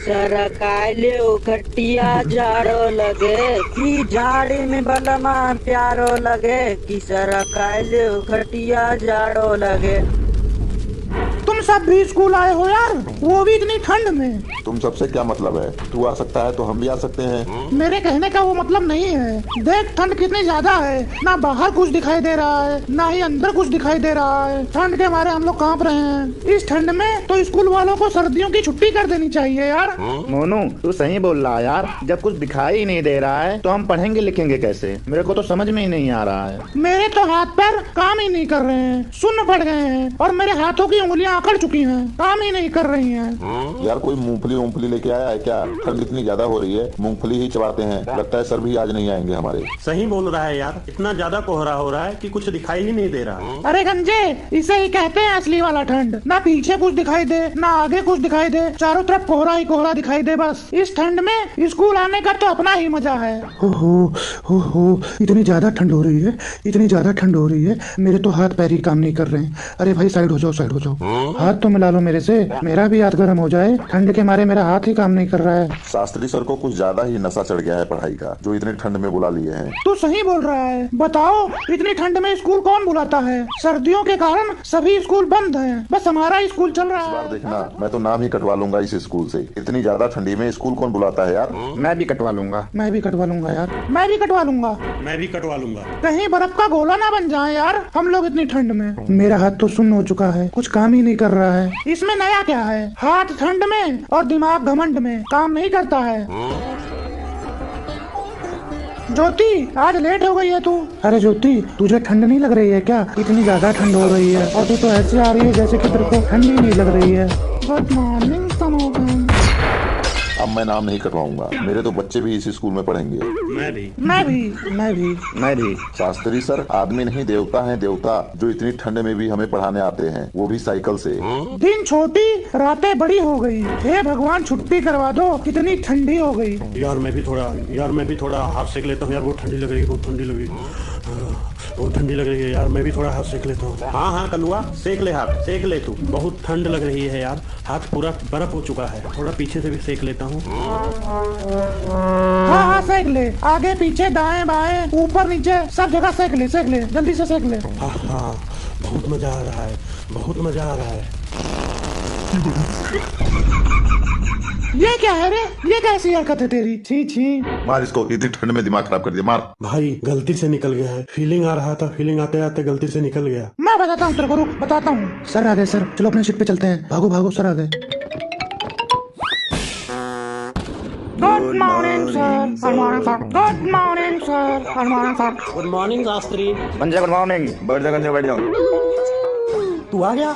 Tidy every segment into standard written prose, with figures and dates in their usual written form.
सरकाइले खटिया जाड़ो लगे कि झाड़ी में बलमा प्यारो लगे कि सरकाइले खटिया जाड़ो लगे। तुम सब भी स्कूल आए हो यार, वो भी इतनी ठंड में। तुम सबसे क्या मतलब है? तू आ सकता है तो हम भी आ सकते हैं। मेरे कहने का वो मतलब नहीं है। देख ठंड कितनी ज्यादा है, ना बाहर कुछ दिखाई दे रहा है ना ही अंदर कुछ दिखाई दे रहा है। ठंड के मारे हम लोग कांप रहे हैं। इस ठंड में तो स्कूल वालों को सर्दियों की छुट्टी कर देनी चाहिए यार। मोनू तू सही बोल रहा है यार, जब कुछ दिखाई ही नहीं दे रहा है तो हम पढ़ेंगे लिखेंगे कैसे? मेरे को तो समझ में ही नहीं आ रहा है। मेरे तो हाथ पैर काम ही नहीं कर रहे हैं, सुन्न पड़ गए हैं और मेरे हाथों की उंगलियां आकड़ चुकी हैं, काम ही नहीं कर रही हैं। यार कोई मूंगफली लेके आया है क्या? ठंड इतनी ज्यादा हो रही है, मूंगफली ही चबाते हैं। लगता है सर भी आज नहीं आएंगे हमारे। सही बोल रहा है यार, इतना ज्यादा कोहरा हो रहा है कि कुछ दिखाई ही नहीं दे रहा। अरे गंजे, इसे ही कहते हैं असली वाला ठंड। ना पीछे कुछ दिखाई दे ना आगे कुछ दिखाई दे, चारों तरफ कोहरा ही कोहरा दिखाई दे। बस इस ठंड में स्कूल आने का तो अपना ही मजा है। हो इतनी ज्यादा ठंड हो रही है, इतनी ज्यादा ठंड हो रही है, मेरे तो हाथ पैर ही काम नहीं कर रहे हैं। अरे भाई साइड हो जाओ, साइड हो जाओ। हाथ तो मिला लो मेरे से, मेरा भी हाथ गर्म हो जाए। ठंड के मारे मेरा हाथ ही काम नहीं कर रहा है। शास्त्री सर को कुछ ज्यादा ही नशा चढ़ गया है पढ़ाई का, जो इतनी ठंड में बुला लिए हैं। तू सही बोल रहा है। बताओ इतनी ठंड में स्कूल कौन बुलाता है? सर्दियों के कारण सभी स्कूल बंद हैं, बस हमारा स्कूल चल रहा इस बार है। देखना, मैं तो नाम ही कटवा लूंगा इस स्कूल से। इतनी ज्यादा ठंडी में स्कूल कौन बुलाता है यार? मैं भी कटवा लूंगा। मैं भी कटवा लूंगा यार। मैं भी कटवा लूंगा। मैं भी कटवा लूंगा। कहीं बर्फ का गोला ना बन जाए यार हम लोग इतनी ठंड में। मेरा हाथ तो सुन्न हो चुका है, कुछ काम ही नहीं कर रहा है। इसमें नया क्या है? हाथ ठंड में और दिमाग घमंड में काम नहीं करता है। ज्योति आज लेट हो गई है तू। अरे ज्योति, तुझे ठंड नहीं लग रही है क्या? इतनी ज्यादा ठंड हो रही है और तू तो ऐसे आ रही है जैसे कि तेरे को ठंड ही नहीं लग रही है। गुड मॉर्निंग समोगन। अब मैं नाम नहीं कटवाऊंगा, मेरे तो बच्चे भी इसी स्कूल में पढ़ेंगे। मैं भी। मैं भी। शास्त्री सर आदमी नहीं देवता है देवता, जो इतनी ठंड में भी हमें पढ़ाने आते हैं, वो भी साइकिल से। दिन छोटी रातें बड़ी हो गई, हे भगवान छुट्टी करवा दो, कितनी ठंडी हो गई। यार मैं भी थोड़ा हाथ सेक लेता हूँ यार, बहुत ठंडी लग रही है, बहुत ठंडी लग रही है, बहुत ठंडी लग रही है यार। मैं भी थोड़ा हाथ सेक लेता हूँ। हाँ कलुआ, सेक ले, हाथ सेक ले तू। बहुत ठंड लग रही है यार, हाथ पूरा बर्फ हो चुका है। थोड़ा पीछे से भी सेक लेता हूँ। हाँ सेक ले, आगे पीछे दाएं बाएं ऊपर नीचे सब जगह सेक ले, जल्दी से सेक ले। हाँ बहुत मजा आ रहा है, बहुत मजा आ रहा है। ये क्या है रे? ये कैसी हरकत है तेरी? छी छी। मार इसको, इतनी ठंड में दिमाग खराब कर दिया, मार। भाई गलती से निकल गया है, फीलिंग आ रहा था, फीलिंग आते आते गलती से निकल गया। मैं बताता हूँ तेरे को, रुक बताता हूँ। सर आ गए सर, चलो अपने सीट पे चलते हैं। भागो भागो, सर आ गए। Good morning sir. Good morning sir. Good morning sir. Good morning sir. Good morning Shastri. पंजा गुड मॉर्निंग। बैठ जाओ। तू आ गया।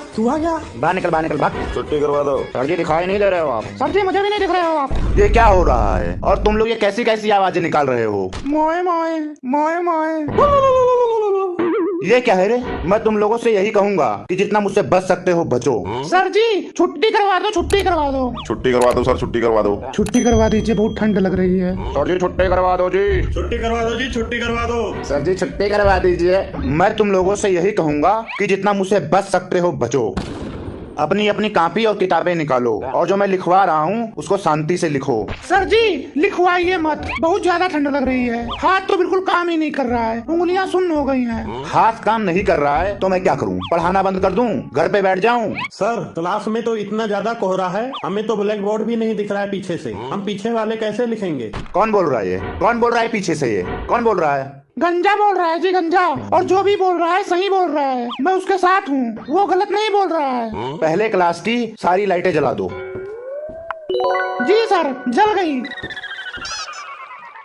बाहर निकल भाग। छुट्टी करवा दो। सर जी दिखाई नहीं दे रहे हो आप। सर जी मुझे भी नहीं दिख रहे हो आप। ये क्या हो रहा है? और तुम लोग ये कैसी कैसी आवाजें निकाल रहे हो? मोए मोए मोए मोए। ये क्या है रे? मैं तुम लोगों से यही कहूंगा कि जितना मुझसे बच सकते हो बचो। सर जी छुट्टी करवा दो, छुट्टी करवा दो। छुट्टी करवा दो सर, छुट्टी करवा दो। छुट्टी करवा दीजिए, बहुत ठंड लग रही है। सर जी छुट्टी करवा दो जी। छुट्टी करवा दो जी, छुट्टी करवा दो। सर जी छुट्टी करवा दीजिए। मैं तुम लोगों से यही कहूंगा कि जितना मुझसे बच सकते हो बचो। अपनी अपनी कॉपी और किताबें निकालो और जो मैं लिखवा रहा हूँ उसको शांति से लिखो। सर जी लिखवाइए मत, बहुत ज्यादा ठंड लग रही है। हाथ तो बिल्कुल काम ही नहीं कर रहा है, उंगलियां सुन्न हो गई हैं। हाथ काम नहीं कर रहा है तो मैं क्या करूँ? पढ़ाना बंद कर दूं? घर पे बैठ जाऊं? सर क्लास में तो इतना ज्यादा कोहरा है, हमें तो ब्लैक बोर्ड भी नहीं दिख रहा है पीछे से। हम पीछे वाले कैसे लिखेंगे? कौन बोल रहा है ये? कौन बोल रहा है पीछे से? ये कौन बोल रहा है? गंजा बोल रहा है जी, गंजा। और जो भी बोल रहा है सही बोल रहा है, मैं उसके साथ हूँ, वो गलत नहीं बोल रहा है। पहले क्लास की सारी लाइटें जला दो। जी सर, जल गई।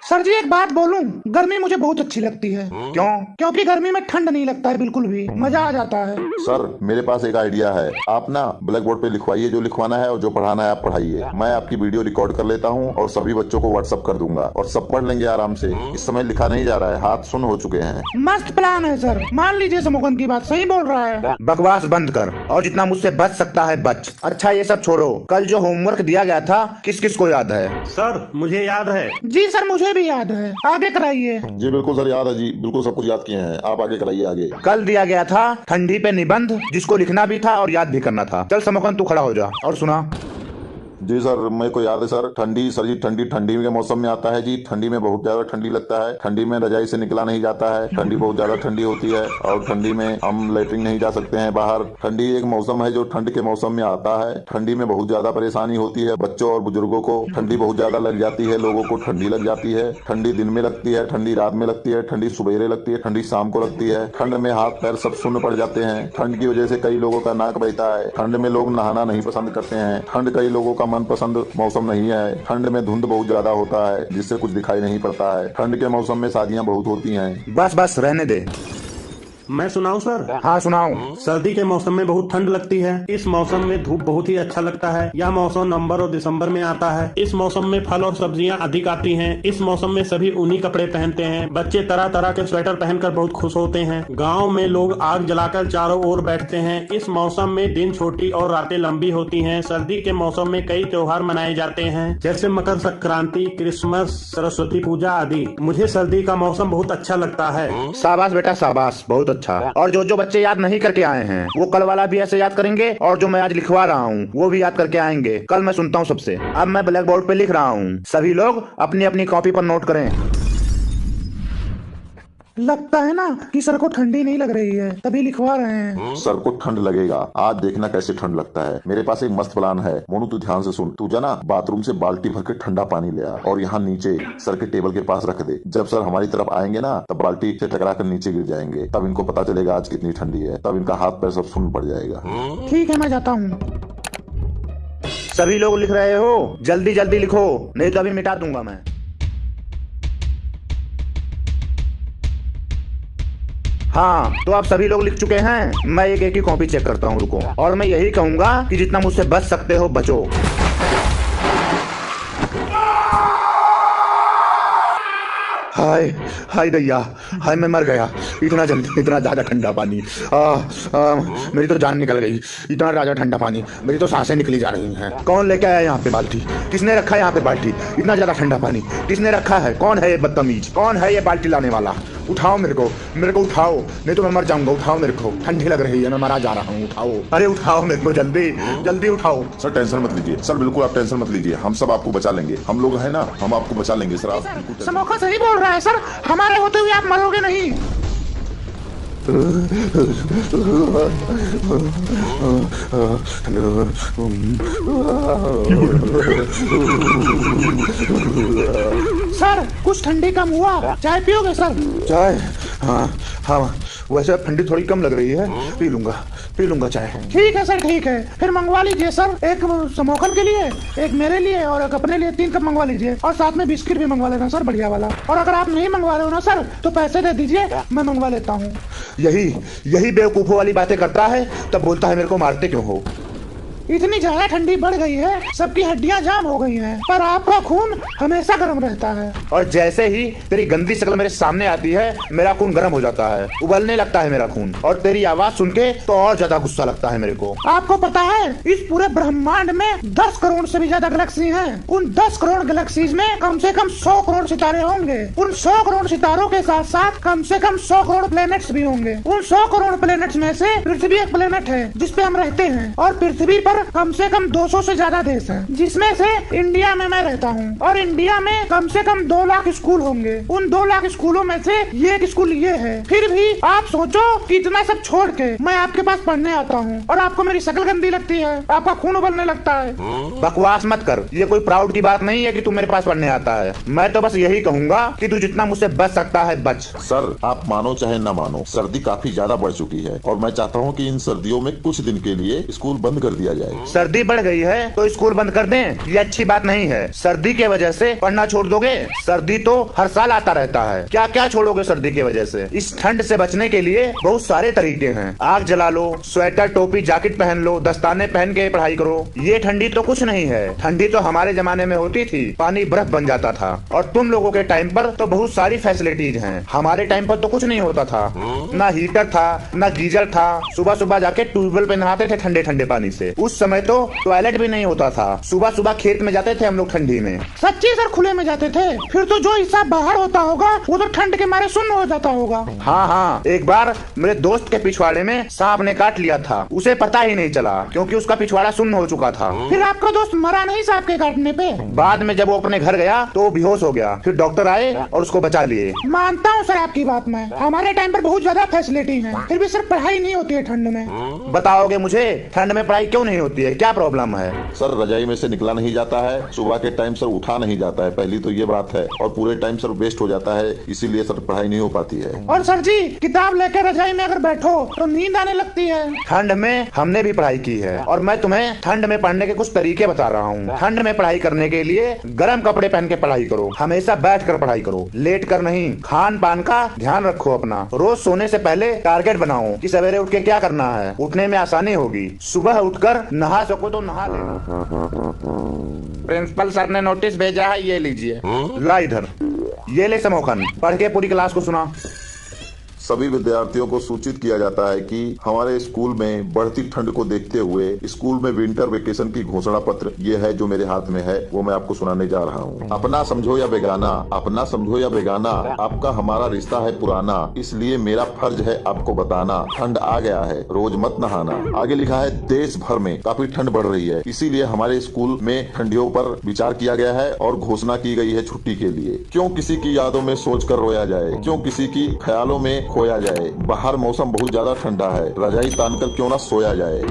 सर जी एक बात बोलूं, गर्मी मुझे बहुत अच्छी लगती है। क्यों? क्योंकि गर्मी में ठंड नहीं लगता है बिल्कुल भी, मजा आ जाता है। सर मेरे पास एक आइडिया है, आप ना ब्लैक बोर्ड पे लिखवाइए जो लिखवाना है और जो पढ़ाना है आप पढ़ाइए। मैं आपकी वीडियो रिकॉर्ड कर लेता हूँ और सभी बच्चों को व्हाट्सअप कर दूंगा और सब पढ़ लेंगे आराम से। इस समय लिखा नहीं जा रहा है, हाथ सुन्न हो चुके हैं। मस्त प्लान है सर, मान लीजिए समोगन की बात सही बोल रहा है। बकवास बंद कर और जितना मुझसे बच सकता है बच। अच्छा ये सब छोड़ो, कल जो होमवर्क दिया गया था किस किस को याद है? सर मुझे याद है। जी सर मुझे भी याद है, आगे कराइए। जी बिल्कुल सर, याद है जी, बिल्कुल सब कुछ याद किए हैं। आप आगे कराइए आगे। कल दिया गया था ठंडी पे निबंध, जिसको लिखना भी था और याद भी करना था। चल समोगन तू खड़ा हो जा और सुना। जी सर, मेरे को याद है सर। ठंडी सर जी, ठंडी ठंडी के मौसम में आता है जी। ठंडी में बहुत ज्यादा ठंडी लगता है। ठंडी में रजाई से निकला नहीं जाता है। ठंडी बहुत ज्यादा ठंडी होती है और ठंडी में हम लेटरिन नहीं जा सकते हैं बाहर। ठंडी एक मौसम है जो ठंड के मौसम में आता है। ठंडी में बहुत ज्यादा परेशानी होती है। बच्चों और बुजुर्गों को ठंडी बहुत ज्यादा लग जाती है। लोगों को ठंडी लग जाती है। ठंडी दिन में लगती है, ठंडी रात में लगती है, ठंडी सुबेरे लगती है, ठंडी शाम को लगती है। ठंड में हाथ पैर सब सुन्न पड़ जाते हैं। ठंड की वजह से कई लोगों का नाक बहता है। ठंड में लोग नहाना नहीं पसंद करते हैं। ठंड कई लोगों का मनपसंद मौसम नहीं है। ठंड में धुंध बहुत ज्यादा होता है जिससे कुछ दिखाई नहीं पड़ता है। ठंड के मौसम में शादियां बहुत होती हैं। बस बस रहने दे। मैं सुनाऊं सर? हाँ सुनाओ। सर्दी के मौसम में बहुत ठंड लगती है। इस मौसम में धूप बहुत ही अच्छा लगता है। यह मौसम नवंबर और दिसंबर में आता है। इस मौसम में फल और सब्जियां अधिक आती हैं। इस मौसम में सभी ऊनी कपड़े पहनते हैं। बच्चे तरह तरह के स्वेटर पहनकर बहुत खुश होते हैं। गाँव में लोग आग जलाकर चारों ओर बैठते हैं। इस मौसम में दिन छोटी और रातें लंबी होती हैं। सर्दी के मौसम में कई त्योहार मनाए जाते हैं जैसे मकर संक्रांति, क्रिसमस, सरस्वती पूजा आदि। मुझे सर्दी का मौसम बहुत अच्छा लगता है। शाबाश बेटा शाबाश, बहुत अच्छा। और जो बच्चे याद नहीं करके आए हैं वो कल वाला भी ऐसे याद करेंगे और जो मैं आज लिखवा रहा हूँ वो भी याद करके आएंगे। कल मैं सुनता हूँ सबसे। अब मैं ब्लैक बोर्ड पे लिख रहा हूँ, सभी लोग अपनी अपनी कॉपी पर नोट करें। लगता है ना कि सर को ठंडी नहीं लग रही है, तभी लिखवा रहे हैं। सर को ठंड लगेगा, आज देखना कैसे ठंड लगता है। मेरे पास एक मस्त प्लान है। मोनू तू ध्यान से सुन। तू जाना बाथरूम से बाल्टी भर के ठंडा पानी ले आ और यहाँ नीचे सर के टेबल के पास रख दे। जब सर हमारी तरफ आएंगे ना तब बाल्टी से टकरा कर नीचे गिर जाएंगे। तब इनको पता चलेगा आज कितनी ठंडी है। तब इनका हाथ पैर सब सुन्न पड़ जाएगा। ठीक है, मैं जाता हूँ। सभी लोग लिख रहे हो? जल्दी जल्दी लिखो, नहीं तो अभी मिटा दूंगा मैं। हाँ तो आप सभी लोग लिख चुके हैं। मैं एक एक ही कॉपी चेक करता हूँ, रुको। और मैं यही कहूंगा कि जितना मुझसे बच सकते हो बचो। हाय हाय दैया, हाय मैं मर गया। इतना जल्दी, इतना ज्यादा ठंडा पानी। मेरी तो जान निकल गई। इतना ज्यादा ठंडा पानी, मेरी तो सांसें निकली जा रही हैं। कौन लेके आया यहाँ पे बाल्टी? किसने रखा है यहाँ पे बाल्टी? इतना ज्यादा ठंडा पानी किसने रखा है? कौन है ये बदतमीज? कौन है ये बाल्टी लाने वाला? उठाओ मेरे को उठाओ, नहीं तो मैं मर जाऊंगा। उठाओ मेरे को, ठंडी लग रही है, मैं मरा जा रहा हूँ। उठाओ, अरे उठाओ मेरे को, जल्दी जल्दी उठाओ। सर टेंशन मत लीजिए सर, बिल्कुल आप टेंशन मत लीजिए। हम सब आपको बचा लेंगे। हम लोग है ना, हम आपको बचा लेंगे सर। आप बिल्कुल समोखा सही बोल रहा है सर, हमारे होते हुए आप मरोगे नहीं। सर कुछ ठंडी कम हुआ, चाय पियोगे सर? चाय? हाँ हाँ, वैसे ठंडी थोड़ी कम लग रही है, पी लूंगा चाय। ठीक है सर, ठीक है, फिर मंगवा लीजिए सर। एक समोखन के लिए, एक मेरे लिए और एक अपने लिए 3 कप मंगवा लीजिए। और साथ में बिस्किट भी मंगवा लेना सर, बढ़िया वाला। और अगर आप नहीं मंगवा रहे हो ना सर तो पैसे दे दीजिए, मैं मंगवा लेता हूँ। यही बेवकूफों वाली बातें करता है, तब बोलता है मेरे को मारते क्यों हो। इतनी ज्यादा ठंडी बढ़ गई है, सबकी हड्डियां जाम हो गई हैं, पर आपका खून हमेशा गर्म रहता है। और जैसे ही तेरी गंदी शक्ल मेरे सामने आती है मेरा खून गर्म हो जाता है, उबलने लगता है मेरा खून। और तेरी आवाज सुन के तो और ज्यादा गुस्सा लगता है मेरे को। आपको पता है इस पूरे ब्रह्मांड में 10 करोड़ से भी ज्यादा गैलेक्सी हैं। उन 10 करोड़ गैलेक्सीज में कम से कम 100 करोड़ सितारे होंगे। उन 100 करोड़ सितारों के साथ साथ कम से कम 100 करोड़ प्लेनेट्स भी होंगे। उन 100 करोड़ प्लेनेट्स में से पृथ्वी एक प्लेनेट है जिसपे हम रहते हैं। और पृथ्वी पर कम से कम 200 से ज्यादा देश हैं, जिसमें से इंडिया में मैं रहता हूँ। और इंडिया में कम से कम 2 लाख स्कूल होंगे। उन 2 लाख स्कूलों में से ये एक स्कूल ये है। फिर भी आप सोचो कि इतना सब छोड़ के मैं आपके पास पढ़ने आता हूँ और आपको मेरी शक्ल गंदी लगती है, आपका खून उबलने लगता है। बकवास मत कर, ये कोई प्राउड की बात नहीं है कि तू मेरे पास पढ़ने आता है। मैं तो बस यही कहूंगा कि तू जितना मुझसे बच सकता है बच। सर आप मानो चाहे न मानो, सर्दी काफी ज्यादा बढ़ चुकी है और मैं चाहता हूँ कि इन सर्दियों में कुछ दिन के लिए स्कूल बंद कर दिया जाए। सर्दी बढ़ गई है तो स्कूल बंद कर दें, ये अच्छी बात नहीं है। सर्दी के वजह से पढ़ना छोड़ दोगे? सर्दी तो हर साल आता रहता है, क्या क्या छोड़ोगे सर्दी की वजह से? इस ठंड से बचने के लिए बहुत सारे तरीके हैं। आग जला लो, स्वेटर टोपी जैकेट पहन लो, दस्ताने पहन के पढ़ाई करो। ये ठंडी तो कुछ नहीं है। ठंडी तो हमारे जमाने में होती थी, पानी बर्फ बन जाता था। और तुम लोगों के टाइम पर तो बहुत सारी फैसिलिटीज हैं। हमारे टाइम पर तो कुछ नहीं होता था, ना हीटर था, ना गीजर था। सुबह सुबह जाके ट्यूबवेल पे नहाते थे ठंडे ठंडे पानी से। उस उस समय तो टॉयलेट भी नहीं होता था। सुबह सुबह खेत में जाते थे हम लोग ठंडी में। सच्ची सर, खुले में जाते थे? फिर तो जो हिस्सा बाहर होता होगा वो तो ठंड के मारे सुन्न हो जाता होगा। हाँ हाँ, एक बार मेरे दोस्त के पिछवाड़े में सांप ने काट लिया था, उसे पता ही नहीं चला क्योंकि उसका पिछवाड़ा सुन्न हो चुका था। फिर आपका दोस्त मरा नहीं सांप के काटने पे? बाद में जब वो अपने घर गया तो वो बेहोश हो गया, फिर डॉक्टर आए और उसको बचा लिए। मानता हूँ सर आपकी बात में, हमारे टाइम पर बहुत ज्यादा फैसिलिटी है, फिर भी सर पढ़ाई नहीं होती है ठंड में। बताओगे मुझे ठंड में पढ़ाई क्यों नहीं होती है, क्या प्रॉब्लम है? सर रजाई में से निकला नहीं जाता है, सुबह के टाइम सर उठा नहीं जाता है, पहली तो ये बात है, और पूरे टाइम सर वेस्ट हो जाता है, इसीलिए सर पढ़ाई नहीं हो पाती है। और सर जी, किताब लेकर रजाई में अगर बैठो तो नींद आने लगती है। ठंड में हमने भी पढ़ाई की है और मैं तुम्हें ठंड में पढ़ने के कुछ तरीके बता रहा हूँ। ठंड में पढ़ाई करने के लिए गर्म कपड़े पहन के पढ़ाई करो, हमेशा बैठ कर पढ़ाई करो, लेट कर नहीं। खान पान का ध्यान रखो अपना। रोज सोने से पहले टारगेट बनाओ कि सवेरे उठ के क्या करना है, उठने में आसानी होगी। सुबह उठकर नहा सको तो नहा लेना। प्रिंसिपल सर ने नोटिस भेजा है, ये लीजिए। ला इधर, ये ले समोखन, पढ़ के पूरी क्लास को सुना। सभी विद्यार्थियों को सूचित किया जाता है कि हमारे स्कूल में बढ़ती ठंड को देखते हुए स्कूल में विंटर वेकेशन की घोषणा पत्र ये है जो मेरे हाथ में है, वो मैं आपको सुनाने जा रहा हूँ। अपना समझो या बेगाना, अपना समझो या बेगाना, आपका हमारा रिश्ता है पुराना, इसलिए मेरा फर्ज है आपको बताना, ठंड आ गया है, रोज मत नहाना। आगे लिखा है देश भर में काफी ठंड बढ़ रही है, इसीलिए हमारे स्कूल में ठंडियों पर विचार किया गया है और घोषणा की गई है छुट्टी के लिए। क्यों किसी की यादों में सोच कर रोया जाए, क्यों किसी की ख्यालों में खोया जाए। बाहर मौसम बहुत ज्यादा ठंडा है, रजाई तानकर क्यों ना सोया जाए।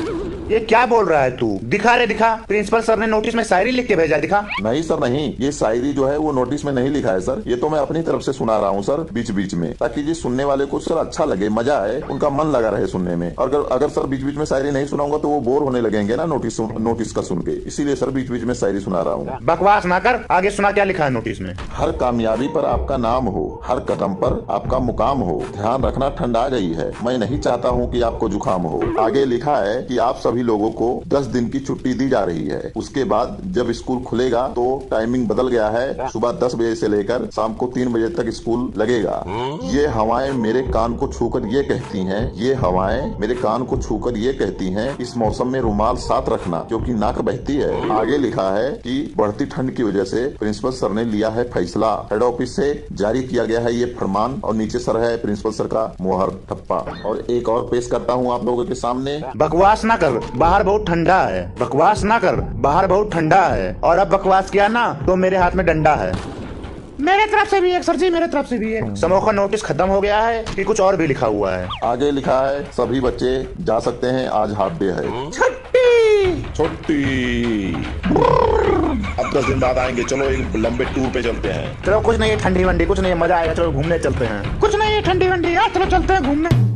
ये क्या बोल रहा है तू? दिखा रे दिखा, प्रिंसिपल सर ने नोटिस में शायरी लिख के भेजा, दिखा। नहीं सर नहीं, ये शायरी जो है वो नोटिस में नहीं लिखा है सर, ये तो मैं अपनी तरफ से सुना रहा हूँ सर बीच बीच में, ताकि जी सुनने वाले को सर अच्छा लगे, मजा आए, उनका मन लगा रहे सुनने में। और अगर सर बीच बीच में शायरी नहीं सुनाऊंगा तो वो बोर होने लगेंगे ना नोटिस का सुन के, इसीलिए सर बीच बीच में शायरी सुना रहा हूँ। बकवास ना कर, आगे सुना क्या लिखा है नोटिस में। हर कामयाबी पर आपका नाम हो, हर कदम पर आपका मुकाम हो, ध्यान रखना ठंड आ गई है, मैं नहीं चाहता हूँ कि आपको जुकाम हो। आगे लिखा है कि आप सभी लोगों को 10 दिन की छुट्टी दी जा रही है। उसके बाद जब स्कूल खुलेगा तो टाइमिंग बदल गया है, सुबह 10 बजे से लेकर शाम को 3 बजे तक स्कूल लगेगा। ये हवाएं मेरे कान को छूकर ये कहती हैं, ये हवाएं मेरे कान को छूकर ये कहती हैं, इस मौसम में रुमाल साथ रखना क्योंकि नाक बहती है। आगे लिखा है कि बढ़ती ठंड की वजह से प्रिंसिपल सर ने लिया है फैसला, हेड ऑफिस से जारी किया गया है ये फरमान, और नीचे सर है प्रिंसिपल सर का मुहर ठप्पा। और एक और पेश करता हूँ आप लोगों के सामने। बकवास ना कर, बाहर बहुत ठंडा है। बकवास ना कर, बाहर बहुत ठंडा है, और अब बकवास किया ना तो मेरे हाथ में डंडा है। मेरे तरफ से भी एक सर जी, मेरे तरफ से भी एक। समोखा नोटिस खत्म हो गया है कि कुछ और भी लिखा हुआ है? आगे लिखा है सभी बच्चे जा सकते हैं, आज हाफ डे है। छुट्टी। अब 10 दिन बाद आएंगे, चलो एक लंबे टूर पे चलते हैं। चलो कुछ नहीं है ठंडी वंडी, कुछ नहीं है, मजा आएगा, चलो घूमने चलते हैं। कुछ नहीं है ठंडी वंडी, चलो चलते हैं घूमने।